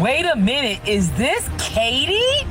Wait a minute, is this Katie?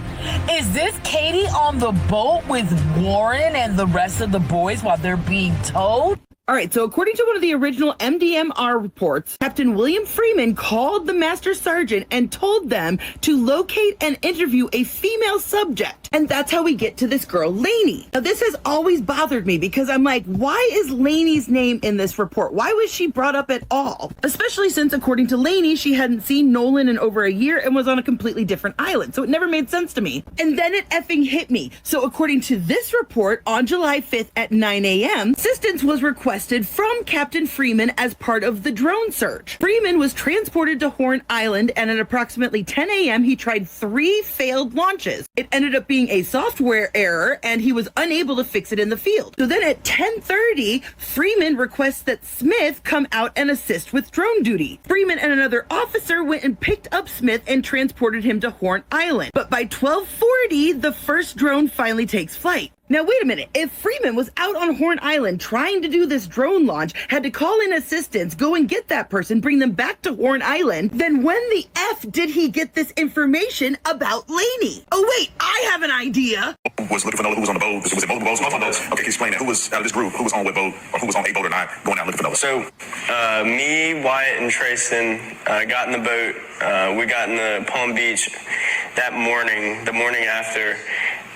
Is this Katie on the boat with Warren and the rest of the boys while they're being towed? All right, so according to one of the original MDMR reports, Captain William Freeman called the Master Sergeant and told them to locate and interview a female subject. And that's how we get to this girl, Lainey. Now, this has always bothered me because I'm like, why is Lainey's name in this report? Why was she brought up at all? Especially since, according to Lainey, she hadn't seen Nolan in over a year and was on a completely different island. So it never made sense to me. And then it effing hit me. So according to this report, on July 5th at 9 a.m., assistance was requested from Captain Freeman as part of the drone search. Freeman was transported to Horn Island, and at approximately 10 a.m., he tried 3 failed launches. It ended up being a software error, and he was unable to fix it in the field. So then at 10:30, Freeman requests that Smith come out and assist with drone duty. Freeman and another officer went and picked up Smith and transported him to Horn Island. But by 12:40, the first drone finally takes flight. Now, wait a minute. If Freeman was out on Horn Island trying to do this drone launch, had to call in assistance, go and get that person, bring them back to Horn Island, then when the F did he get this information about Lainey? Oh, wait, I have an idea. Who was looking for Nola? Who was on the boat? Was it multiple boats? Multiple boats. Okay, explain that. Who was out of this group? Who was on what boat? Or who was on a boat or not going out looking for Nola? So, me, Wyatt, and Tristan got in the boat. We got in the Palm Beach that morning, the morning after,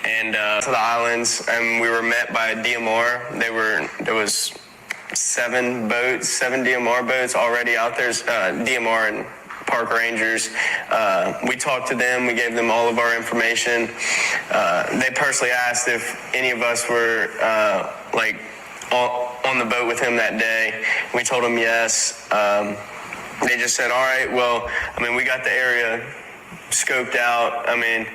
and to the islands, and we were met by DMR. There was 7 DMR boats already out there, DMR and park rangers. We talked to them, we gave them all of our information. They personally asked if any of us were on the boat with him that day. We told them yes. They just said, all right, well, we got the area scoped out. And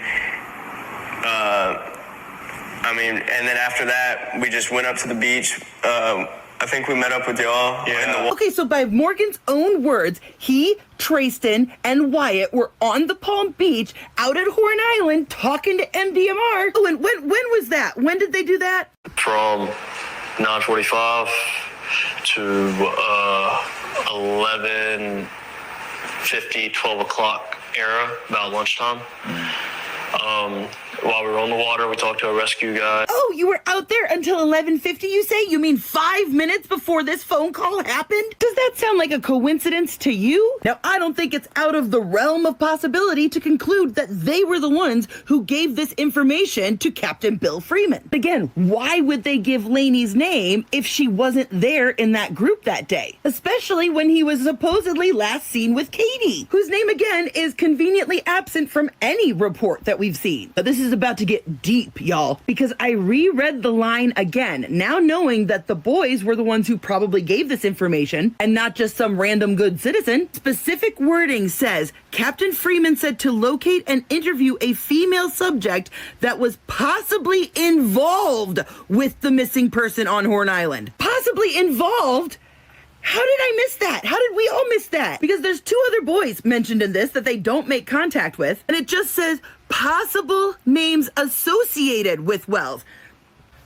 then after that, we just went up to the beach. I think we met up with y'all. Yeah. Okay, so by Morgan's own words, he, Tristan, and Wyatt were on the Palm Beach out at Horn Island talking to MDMR. Oh, and when was that? When did they do that? From 9:45 to 11:50, 12 o'clock era, about lunchtime. While we were on the water, we talked to a rescue guy. Oh, you were out there until 11:50, you say? You mean 5 minutes before this phone call happened? Does that sound like a coincidence to you? Now, I don't think it's out of the realm of possibility to conclude that they were the ones who gave this information to Captain Bill Freeman. Again, why would they give Lainey's name if she wasn't there in that group that day? Especially when he was supposedly last seen with Katie, whose name, again, is conveniently absent from any report that we've seen. But this is about to get deep, y'all, because I reread the line again, now knowing that the boys were the ones who probably gave this information and not just some random good citizen. Specific wording says, Captain Freeman said to locate and interview a female subject that was possibly involved with the missing person on Horn Island. Possibly involved? How did I miss that? How did we all miss that? Because there's 2 other boys mentioned in this that they don't make contact with, and it just says possible names associated with Wells.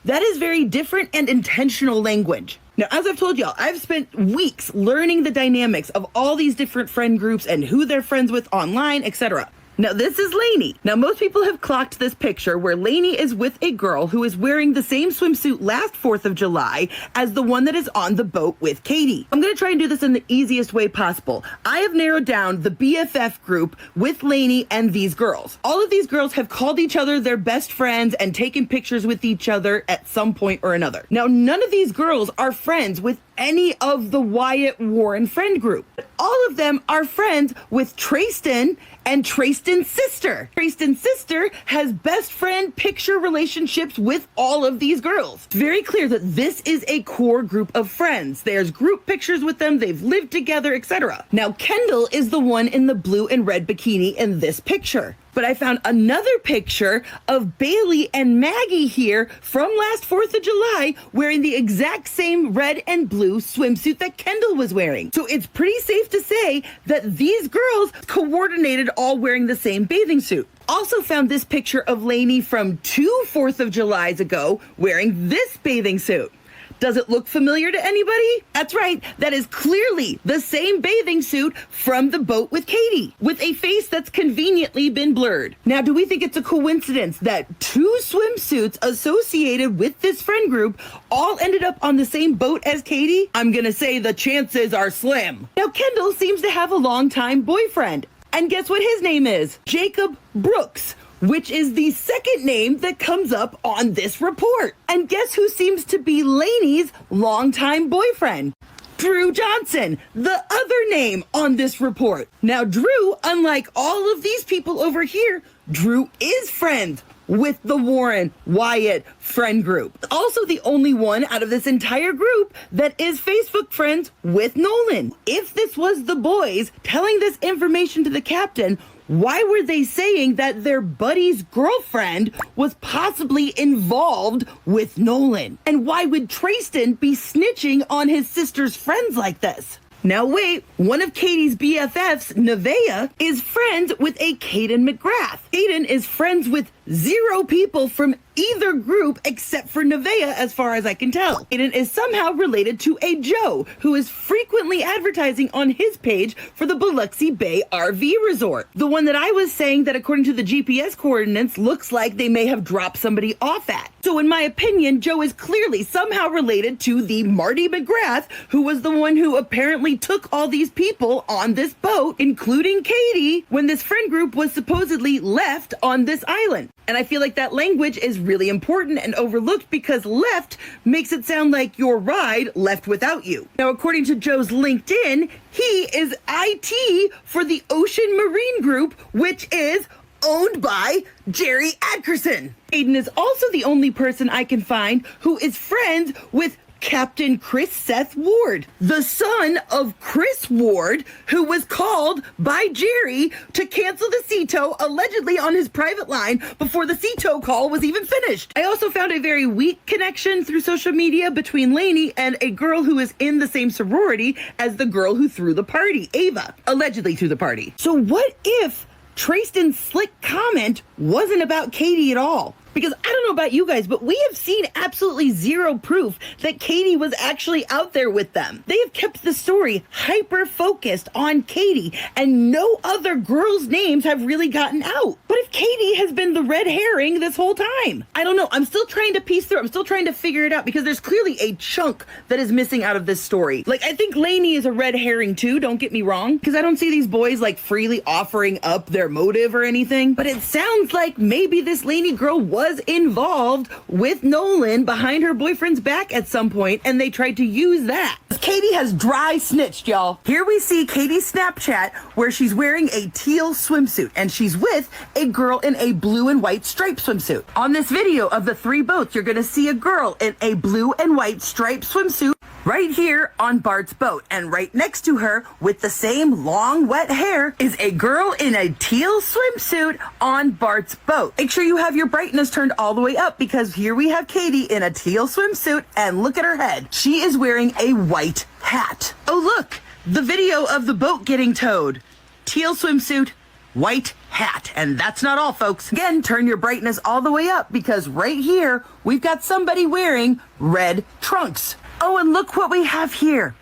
That is very different and intentional language. Now, as I've told y'all, I've spent weeks learning the dynamics of all these different friend groups and who they're friends with online, etc. Now, this is Lainey. Now, most people have clocked this picture where Lainey is with a girl who is wearing the same swimsuit last 4th of July as the one that is on the boat with Katie. I'm going to try and do this in the easiest way possible. I have narrowed down the BFF group with Lainey and these girls. All of these girls have called each other their best friends and taken pictures with each other at some point or another. Now, none of these girls are friends with any of the Wyatt Warren friend group. All of them are friends with Tristan and Tristan's sister. Tristan's sister has best friend picture relationships with all of these girls. It's very clear that this is a core group of friends. There's group pictures with them, they've lived together, etc. Now, Kendall is the one in the blue and red bikini in this picture. But I found another picture of Bailey and Maggie here from last 4th of July wearing the exact same red and blue swimsuit that Kendall was wearing. So it's pretty safe to say that these girls coordinated all wearing the same bathing suit. Also found this picture of Lainey from 2 4th of Julys ago wearing this bathing suit. Does it look familiar to anybody? That's right, that is clearly the same bathing suit from the boat with Katie, with a face that's conveniently been blurred. Now, do we think it's a coincidence that 2 swimsuits associated with this friend group all ended up on the same boat as Katie? I'm gonna say the chances are slim. Now, Kendall seems to have a longtime boyfriend. And guess what his name is? Jacob Brooks, which is the second name that comes up on this report. And guess who seems to be Lainey's longtime boyfriend? Drew Johnson, the other name on this report. Now, Drew, unlike all of these people over here, Drew is friends with the Warren Wyatt friend group. Also the only one out of this entire group that is Facebook friends with Nolan. If this was the boys telling this information to the captain, why were they saying that their buddy's girlfriend was possibly involved with Nolan? And why would Trayston be snitching on his sister's friends like this? Now wait, one of Katie's BFFs, Nevaeh, is friends with a Caden McGrath. Caden is friends with 0 people from either group except for Nevaeh, as far as I can tell. Caden is somehow related to a Joe, who is frequently advertising on his page for the Biloxi Bay RV Resort. The one that I was saying that according to the GPS coordinates looks like they may have dropped somebody off at. So in my opinion, Joe is clearly somehow related to the Marty McGrath, who was the one who apparently took all these people on this boat, including Katie, when this friend group was supposedly left on this island. And I feel like that language is really important and overlooked because left makes it sound like your ride left without you. Now, according to Joe's LinkedIn, he is IT for the Ocean Marine Group, which is owned by Jerry Adkerson. Aiden is also the only person I can find who is friends with Captain Chris Seth Ward, the son of Chris Ward, who was called by Jerry to cancel the sea tow allegedly on his private line before the sea tow call was even finished. I also found a very weak connection through social media between Lainey and a girl who is in the same sorority as the girl who threw the party, Ava, allegedly threw the party. So what if Trayston's slick comment wasn't about Katie at all? Because I don't know about you guys, but we have seen absolutely 0 proof that Katie was actually out there with them. They have kept the story hyper-focused on Katie, and no other girls' names have really gotten out. But if Katie has been the red herring this whole time? I don't know. I'm still trying to piece through. I'm still trying to figure it out because there's clearly a chunk that is missing out of this story. Like, I think Lainey is a red herring too, don't get me wrong, because I don't see these boys like freely offering up their motive or anything. But it sounds like maybe this Lainey girl was involved with Nolan behind her boyfriend's back at some point, and they tried to use that. Katie has dry snitched, y'all. Here we see Katie's Snapchat where she's wearing a teal swimsuit, and she's with a girl in a blue and white striped swimsuit. On this video of the 3 boats, you're gonna see a girl in a blue and white striped swimsuit right here on Bart's boat, and right next to her with the same long wet hair is a girl in a teal swimsuit on Bart's boat. Make sure you have your brightness turned all the way up because here we have Katie in a teal swimsuit, and look at her head. She is wearing a white hat. Oh look, the video of the boat getting towed. Teal swimsuit, white hat. And that's not all, folks. Again, turn your brightness all the way up because right here we've got somebody wearing red trunks. Oh, and look what we have here.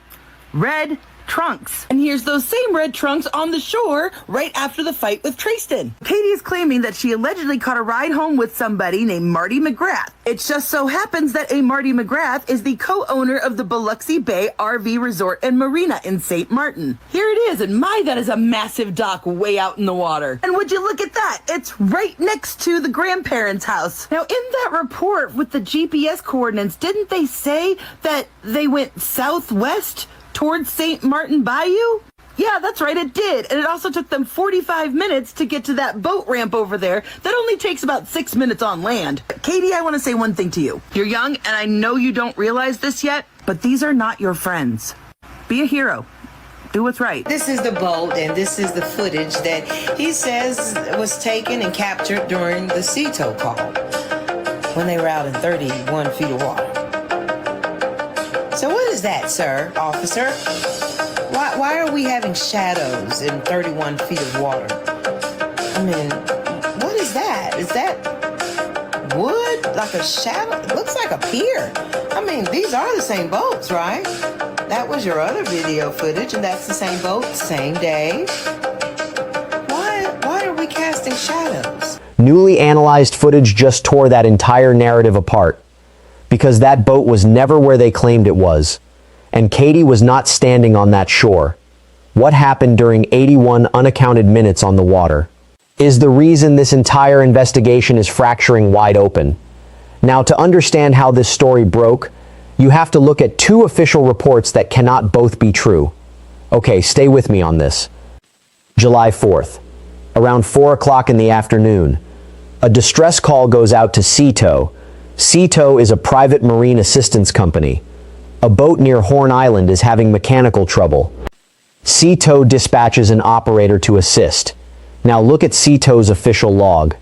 Red trunks. And here's those same red trunks on the shore right after the fight with Trayston. Katie is claiming that she allegedly caught a ride home with somebody named Marty McGrath. It just so happens that a Marty McGrath is the co-owner of the Biloxi Bay RV Resort and Marina in St. Martin. Here it is, and my, that is a massive dock way out in the water. And would you look at that? It's right next to the grandparents' house. Now, in that report with the GPS coordinates, didn't they say that they went southwest towards St. Martin Bayou? Yeah, that's right, it did. And it also took them 45 minutes to get to that boat ramp over there that only takes about 6 minutes on land. Katie, I want to say one thing to you. You're young, and I know you don't realize this yet, but these are not your friends. Be a hero. Do what's right. This is the boat, and this is the footage that he says was taken and captured during the sea tow call when they were out in 31 feet of water. So what is that, sir, officer? Why are we having shadows in 31 feet of water? I mean, what is that? Is that wood, like a shadow. It looks like a pier. I mean, these are the same boats, right? That was your other video footage, and that's the same boat, same day. Why are we casting shadows? Newly analyzed footage just tore that entire narrative apart, because that boat was never where they claimed it was, and Katie was not standing on that shore. What happened during 81 unaccounted minutes on the water is the reason this entire investigation is fracturing wide open. Now, to understand how this story broke, you have to look at two official reports that cannot both be true. Okay, stay with me on this. July 4th, around 4 o'clock in the afternoon, a distress call goes out to Seatow. Seatow is a private marine assistance company. A boat near Horn Island is having mechanical trouble. Seatow dispatches an operator to assist. Now look at Seatow's official log.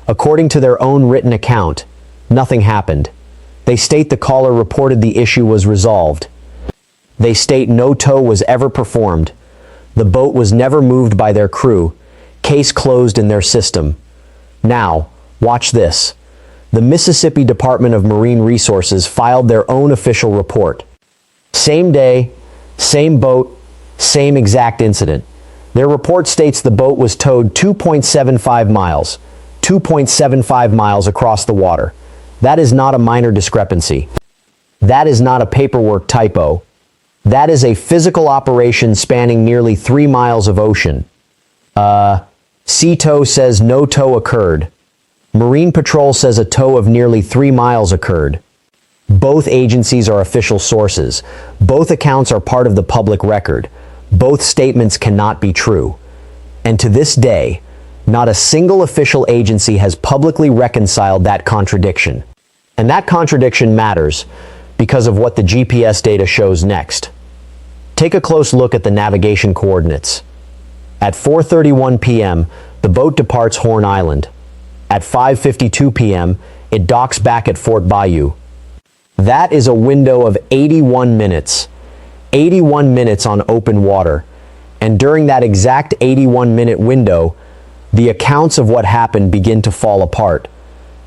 According to their own written account, nothing happened. They state the caller reported the issue was resolved. They state no tow was ever performed. The boat was never moved by their crew. Case closed in their system. Now, watch this. The Mississippi Department of Marine Resources filed their own official report. Same day, same boat, same exact incident. Their report states the boat was towed 2.75 miles, 2.75 miles across the water. That is not a minor discrepancy. That is not a paperwork typo. That is a physical operation spanning nearly 3 miles of ocean. Seatow says no tow occurred. Marine Patrol says a tow of nearly 3 miles occurred. Both agencies are official sources. Both accounts are part of the public record. Both statements cannot be true. And to this day, not a single official agency has publicly reconciled that contradiction. And that contradiction matters because of what the GPS data shows next. Take a close look at the navigation coordinates. At 4:31 p.m., the boat departs Horn Island. At 5:52 p.m., it docks back at Fort Bayou. That is a window of 81 minutes. 81 minutes on open water. And during that exact 81-minute window, the accounts of what happened begin to fall apart.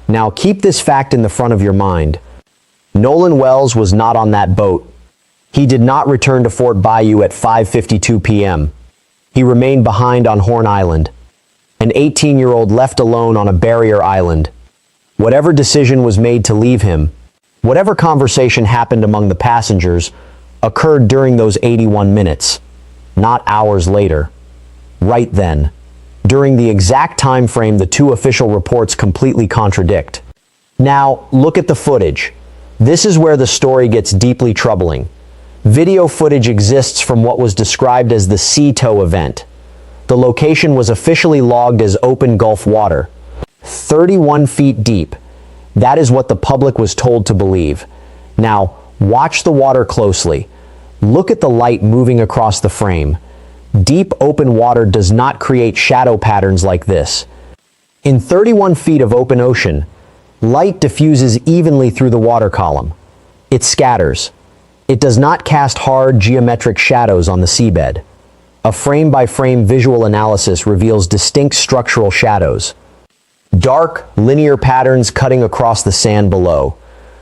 Now keep this fact in the front of your mind. Nolan Wells was not on that boat. He did not return to Fort Bayou at 5:52 p.m. He remained behind on Horn Island. An 18-year-old left alone on a barrier island. Whatever decision was made to leave him, whatever conversation happened among the passengers, occurred during those 81 minutes, not hours later. Right then, during the exact time frame the two official reports completely contradict. Now, look at the footage. This is where the story gets deeply troubling. Video footage exists from what was described as the Seatow event. The location was officially logged as open Gulf water, 31 feet deep. That is what the public was told to believe. Now, watch the water closely. Look at the light moving across the frame. Deep open water does not create shadow patterns like this. In 31 feet of open ocean, light diffuses evenly through the water column. It scatters. It does not cast hard geometric shadows on the seabed. A frame-by-frame visual analysis reveals distinct structural shadows. Dark, linear patterns cutting across the sand below.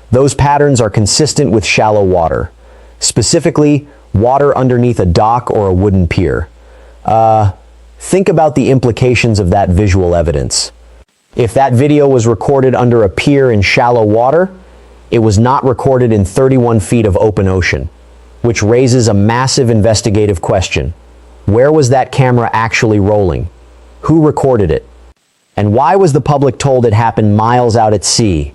Those patterns are consistent with shallow water. Specifically, water underneath a dock or a wooden pier. Think about the implications of that visual evidence. If that video was recorded under a pier in shallow water, it was not recorded in 31 feet of open ocean, which raises a massive investigative question. Where was that camera actually rolling? Who recorded it? And why was the public told it happened miles out at sea?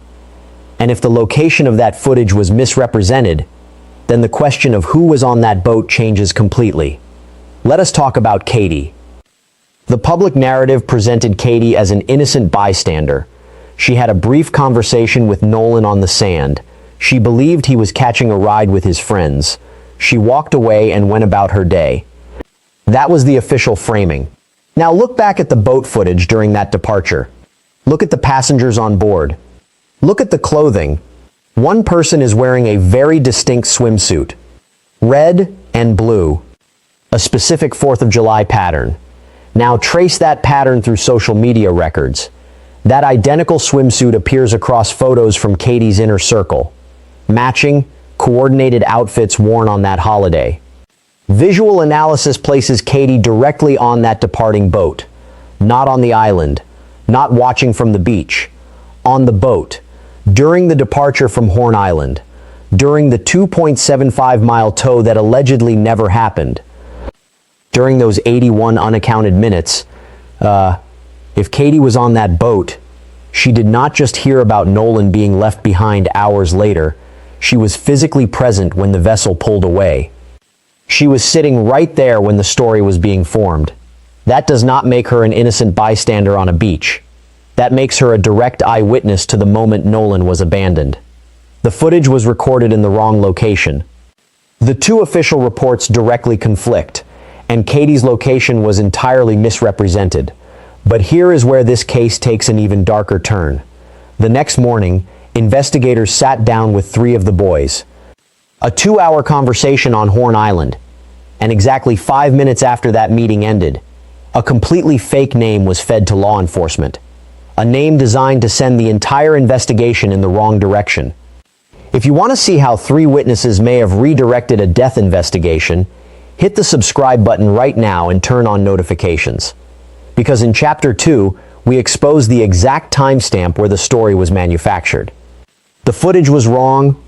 And if the location of that footage was misrepresented, then the question of who was on that boat changes completely. Let us talk about Katie. The public narrative presented Katie as an innocent bystander. She had a brief conversation with Nolan on the sand. She believed he was catching a ride with his friends. She walked away and went about her day. That was the official framing. Now look back at the boat footage during that departure. Look at the passengers on board. Look at the clothing. One person is wearing a very distinct swimsuit, red and blue, a specific 4th of July pattern. Now trace that pattern through social media records. That identical swimsuit appears across photos from Katie's inner circle. Matching, coordinated outfits worn on that holiday. Visual analysis places Katie directly on that departing boat. Not on the island. Not watching from the beach. On the boat. During the departure from Horn Island. During the 2.75-mile tow that allegedly never happened. During those 81 unaccounted minutes, if Katie was on that boat, she did not just hear about Nolan being left behind hours later. She was physically present when the vessel pulled away. She was sitting right there when the story was being formed. That does not make her an innocent bystander on a beach. That makes her a direct eyewitness to the moment Nolan was abandoned. The footage was recorded in the wrong location. The two official reports directly conflict, and Katie's location was entirely misrepresented. But here is where this case takes an even darker turn. The next morning, investigators sat down with 3 of the boys. A 2-hour conversation on Horn Island, and exactly 5 minutes after that meeting ended, a completely fake name was fed to law enforcement. A name designed to send the entire investigation in the wrong direction. If you want to see how 3 witnesses may have redirected a death investigation, hit the subscribe button right now and turn on notifications. Because in Chapter 2, we expose the exact timestamp where the story was manufactured. The footage was wrong,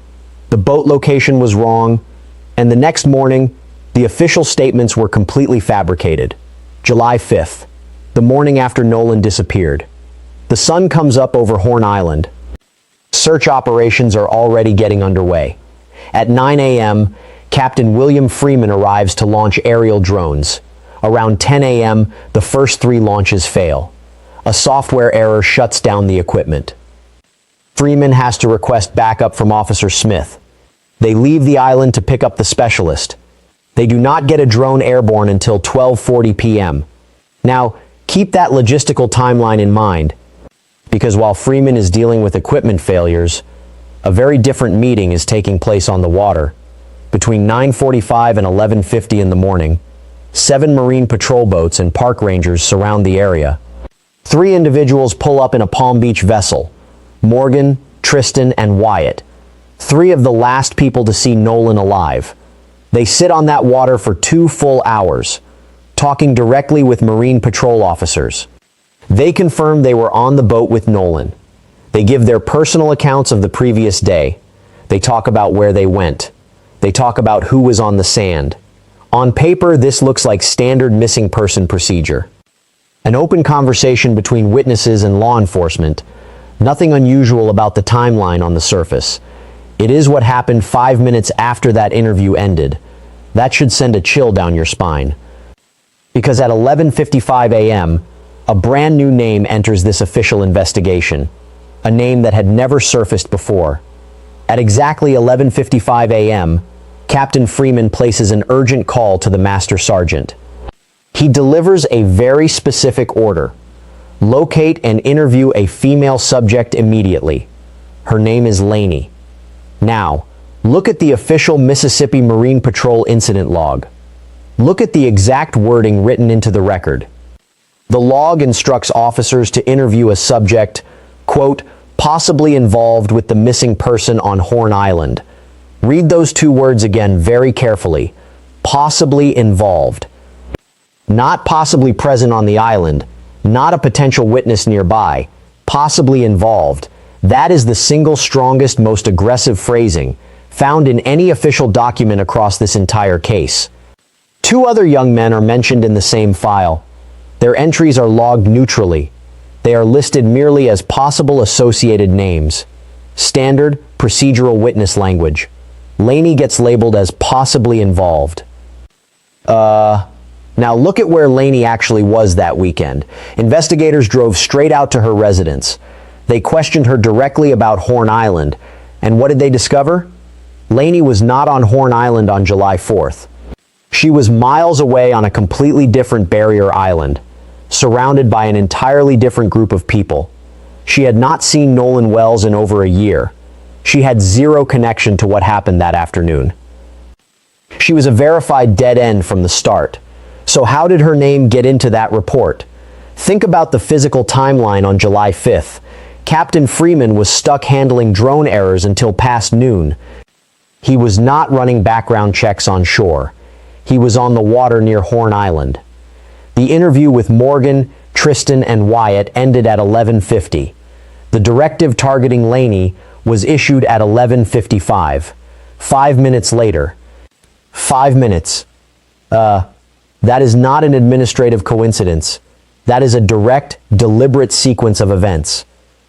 the boat location was wrong, and the next morning, the official statements were completely fabricated. July 5th, the morning after Nolan disappeared. The sun comes up over Horn Island. Search operations are already getting underway. At 9 a.m., Captain William Freeman arrives to launch aerial drones. Around 10 a.m., the first 3 launches fail. A software error shuts down the equipment. Freeman has to request backup from Officer Smith. They leave the island to pick up the specialist. They do not get a drone airborne until 12:40 p.m. Now, keep that logistical timeline in mind, because while Freeman is dealing with equipment failures, a very different meeting is taking place on the water. Between 9:45 and 11:50 in the morning, 7 Marine patrol boats and park rangers surround the area. 3 individuals pull up in a Palm Beach vessel: Morgan, Tristan, and Wyatt. 3 of the last people to see Nolan alive. They sit on that water for 2 full hours, talking directly with Marine patrol officers. They confirm they were on the boat with Nolan. They give their personal accounts of the previous day. They talk about where they went. They talk about who was on the sand. On paper, this looks like standard missing person procedure. An open conversation between witnesses and law enforcement. Nothing unusual about the timeline on the surface. It is what happened 5 minutes after that interview ended. That should send a chill down your spine. Because at 11:55 a.m., a brand new name enters this official investigation. A name that had never surfaced before. At exactly 11:55 a.m., Captain Freeman places an urgent call to the Master Sergeant. He delivers a very specific order. Locate and interview a female subject immediately. Her name is Lainey. Now, look at the official Mississippi Marine Patrol incident log. Look at the exact wording written into the record. The log instructs officers to interview a subject, quote, possibly involved with the missing person on Horn Island. Read those 2 words again very carefully. Possibly involved. Not possibly present on the island, not a potential witness nearby. Possibly involved. That is the single strongest, most aggressive phrasing found in any official document across this entire case. 2 other young men are mentioned in the same file. Their entries are logged neutrally. They are listed merely as possible associated names. Standard, procedural witness language. Lainey gets labeled as possibly involved. Now look at where Lainey actually was that weekend. Investigators drove straight out to her residence. They questioned her directly about Horn Island. And what did they discover? Lainey was not on Horn Island on July 4th. She was miles away on a completely different barrier island, surrounded by an entirely different group of people. She had not seen Nolan Wells in over a year. She had zero connection to what happened that afternoon. She was a verified dead end from the start. So how did her name get into that report? Think about the physical timeline on July 5th. Captain Freeman was stuck handling drone errors until past noon. He was not running background checks on shore. He was on the water near Horn Island. The interview with Morgan, Tristan, and Wyatt ended at 11:50. The directive targeting Laney was issued at 11:55. 5 minutes later. 5 minutes. That is not an administrative coincidence. That is a direct, deliberate sequence of events.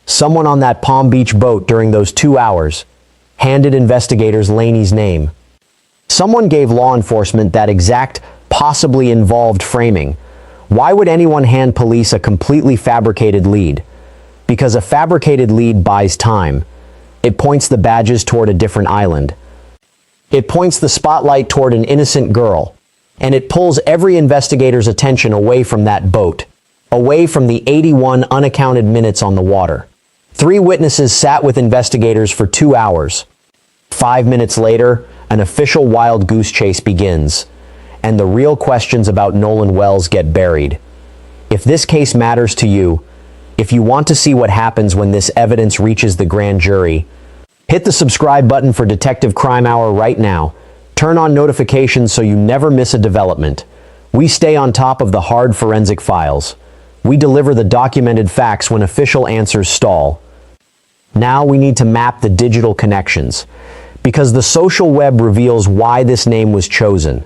Someone on that Palm Beach boat during those 2 hours handed investigators Laney's name. Someone gave law enforcement that exact, possibly involved framing. Why would anyone hand police a completely fabricated lead? Because a fabricated lead buys time. It points the badges toward a different island. It points the spotlight toward an innocent girl. And it pulls every investigator's attention away from that boat, away from the 81 unaccounted minutes on the water. 3 witnesses sat with investigators for 2 hours. 5 minutes later, an official wild goose chase begins, and the real questions about Nolan Wells get buried. If this case matters to you, if you want to see what happens when this evidence reaches the grand jury, hit the subscribe button for Detective Crime Hour right now. Turn on notifications so you never miss a development. We stay on top of the hard forensic files. We deliver the documented facts when official answers stall. Now we need to map the digital connections, because the social web reveals why this name was chosen.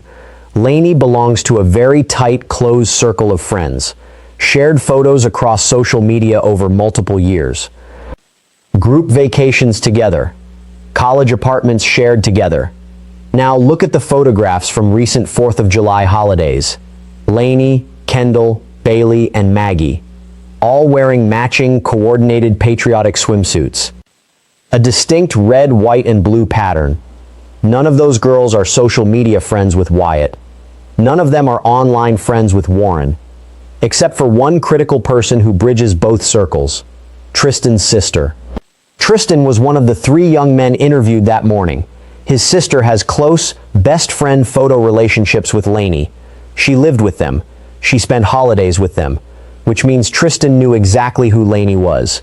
Laney belongs to a very tight, closed circle of friends, shared photos across social media over multiple years. Group vacations together, college apartments shared together. Now look at the photographs from recent 4th of July holidays. Laney, Kendall, Bailey, and Maggie, all wearing matching, coordinated patriotic swimsuits. A distinct red, white, and blue pattern. None of those girls are social media friends with Wyatt. None of them are online friends with Warren, except for one critical person who bridges both circles, Tristan's sister. Tristan was one of the 3 young men interviewed that morning. His sister has close, best friend photo relationships with Laney. She lived with them. She spent holidays with them, which means Tristan knew exactly who Laney was.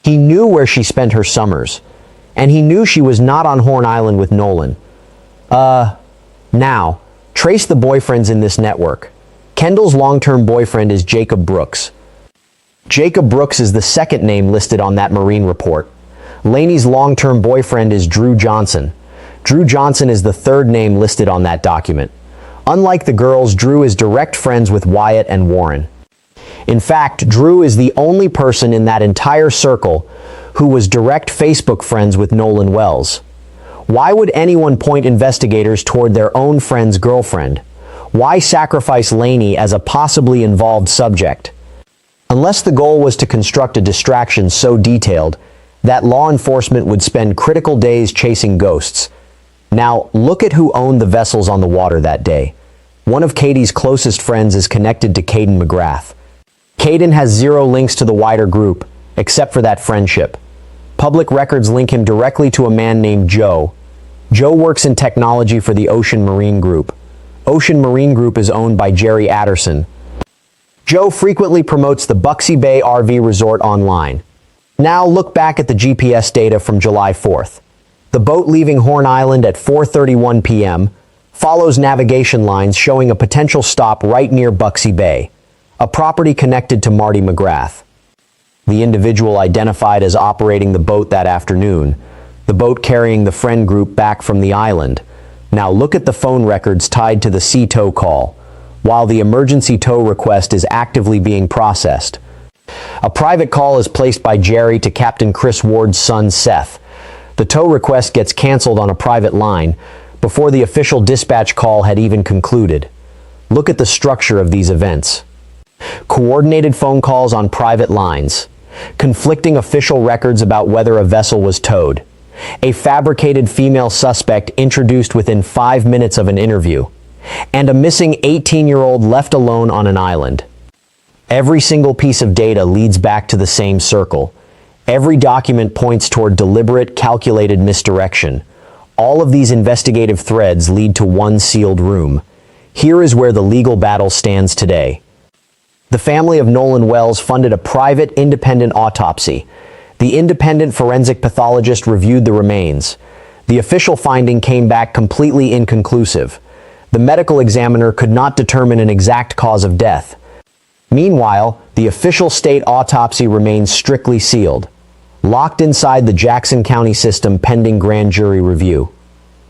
He knew where she spent her summers, and he knew she was not on Horn Island with Nolan. Now, trace the boyfriends in this network. Kendall's long-term boyfriend is Jacob Brooks. Jacob Brooks is the second name listed on that Marine report. Laney's long-term boyfriend is Drew Johnson. Drew Johnson is the third name listed on that document. Unlike the girls, Drew is direct friends with Wyatt and Warren. In fact, Drew is the only person in that entire circle who was direct Facebook friends with Nolan Wells. Why would anyone point investigators toward their own friend's girlfriend? Why sacrifice Laney as a possibly involved subject? Unless the goal was to construct a distraction so detailed that law enforcement would spend critical days chasing ghosts. Now, look at who owned the vessels on the water that day. One of Katie's closest friends is connected to Caden McGrath. Caden has 0 links to the wider group, except for that friendship. Public records link him directly to a man named Joe. Joe works in technology for the Ocean Marine Group. Ocean Marine Group is owned by Jerry Adderson. Joe frequently promotes the Buxy Bay RV Resort online. Now look back at the GPS data from July 4th. The boat leaving Horn Island at 4:31 p.m. follows navigation lines showing a potential stop right near Buxy Bay, a property connected to Marty McGrath. The individual identified as operating the boat that afternoon, the boat carrying the friend group back from the island. Now look at the phone records tied to the sea tow call, while the emergency tow request is actively being processed. A private call is placed by Jerry to Captain Chris Ward's son Seth. The tow request gets canceled on a private line before the official dispatch call had even concluded. Look at the structure of these events. Coordinated phone calls on private lines, conflicting official records about whether a vessel was towed, a fabricated female suspect introduced within 5 minutes of an interview, and a missing 18-year-old left alone on an island. Every single piece of data leads back to the same circle. Every document points toward deliberate, calculated misdirection. All of these investigative threads lead to one sealed room. Here is where the legal battle stands today. The family of Nolan Wells funded a private, independent autopsy. The independent forensic pathologist reviewed the remains. The official finding came back completely inconclusive. The medical examiner could not determine an exact cause of death. Meanwhile, the official state autopsy remains strictly sealed, locked inside the Jackson County system pending grand jury review.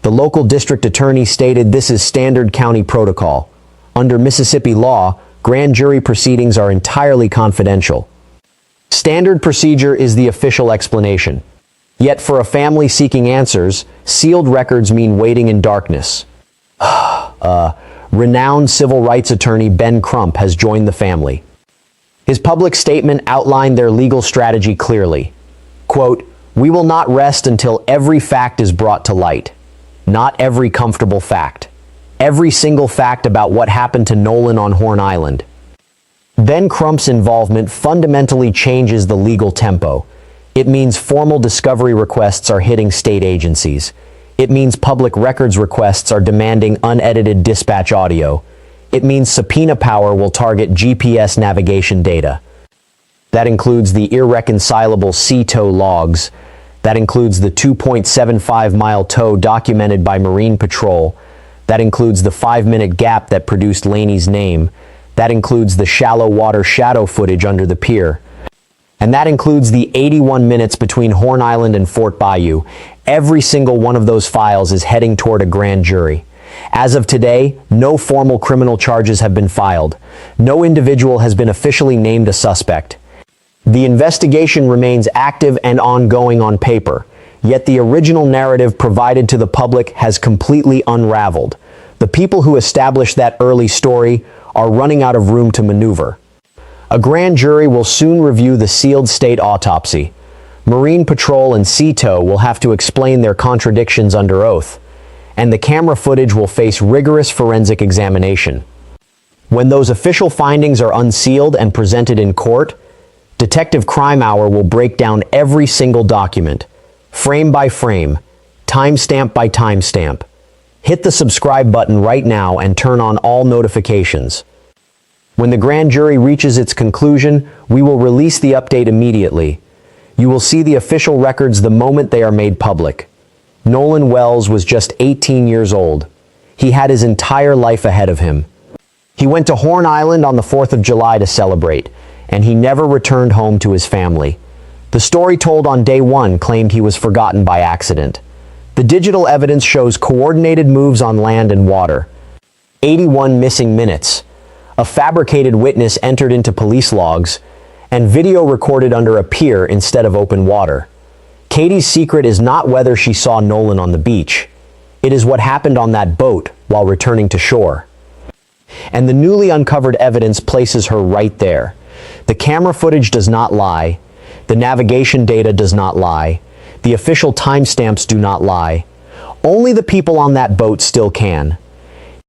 The local district attorney stated this is standard county protocol. Under Mississippi law, grand jury proceedings are entirely confidential. Standard procedure is the official explanation. Yet for a family seeking answers, sealed records mean waiting in darkness. Renowned civil rights attorney Ben Crump has joined the family. His public statement outlined their legal strategy clearly. Quote, "We will not rest until every fact is brought to light. Not every comfortable fact. Every single fact about what happened to Nolan on Horn Island." Ben Crump's involvement fundamentally changes the legal tempo. It means formal discovery requests are hitting state agencies. It means public records requests are demanding unedited dispatch audio. It means subpoena power will target GPS navigation data. That includes the irreconcilable sea tow logs. That includes the 2.75-mile tow documented by Marine Patrol. That includes the 5-minute gap that produced Laney's name. That includes the shallow water shadow footage under the pier. And that includes the 81 minutes between Horn Island and Fort Bayou. Every single one of those files is heading toward a grand jury. As of today, no formal criminal charges have been filed. No individual has been officially named a suspect. The investigation remains active and ongoing on paper, yet the original narrative provided to the public has completely unraveled. The people who established that early story are running out of room to maneuver. A grand jury will soon review the sealed state autopsy. Marine Patrol and Sea Tow will have to explain their contradictions under oath, and the camera footage will face rigorous forensic examination. When those official findings are unsealed and presented in court, Detective Crime Hour will break down every single document, frame by frame, timestamp by timestamp. Hit the subscribe button right now and turn on all notifications. When the grand jury reaches its conclusion, we will release the update immediately. You will see the official records the moment they are made public. Nolan Wells was just 18 years old. He had his entire life ahead of him. He went to Horn Island on the 4th of July to celebrate, and he never returned home to his family. The story told on day one claimed he was forgotten by accident. The digital evidence shows coordinated moves on land and water. 81 missing minutes. A fabricated witness entered into police logs, and video recorded under a pier instead of open water. Katie's secret is not whether she saw Nolan on the beach. It is what happened on that boat while returning to shore. And the newly uncovered evidence places her right there. The camera footage does not lie. The navigation data does not lie. The official timestamps do not lie. Only the people on that boat still can.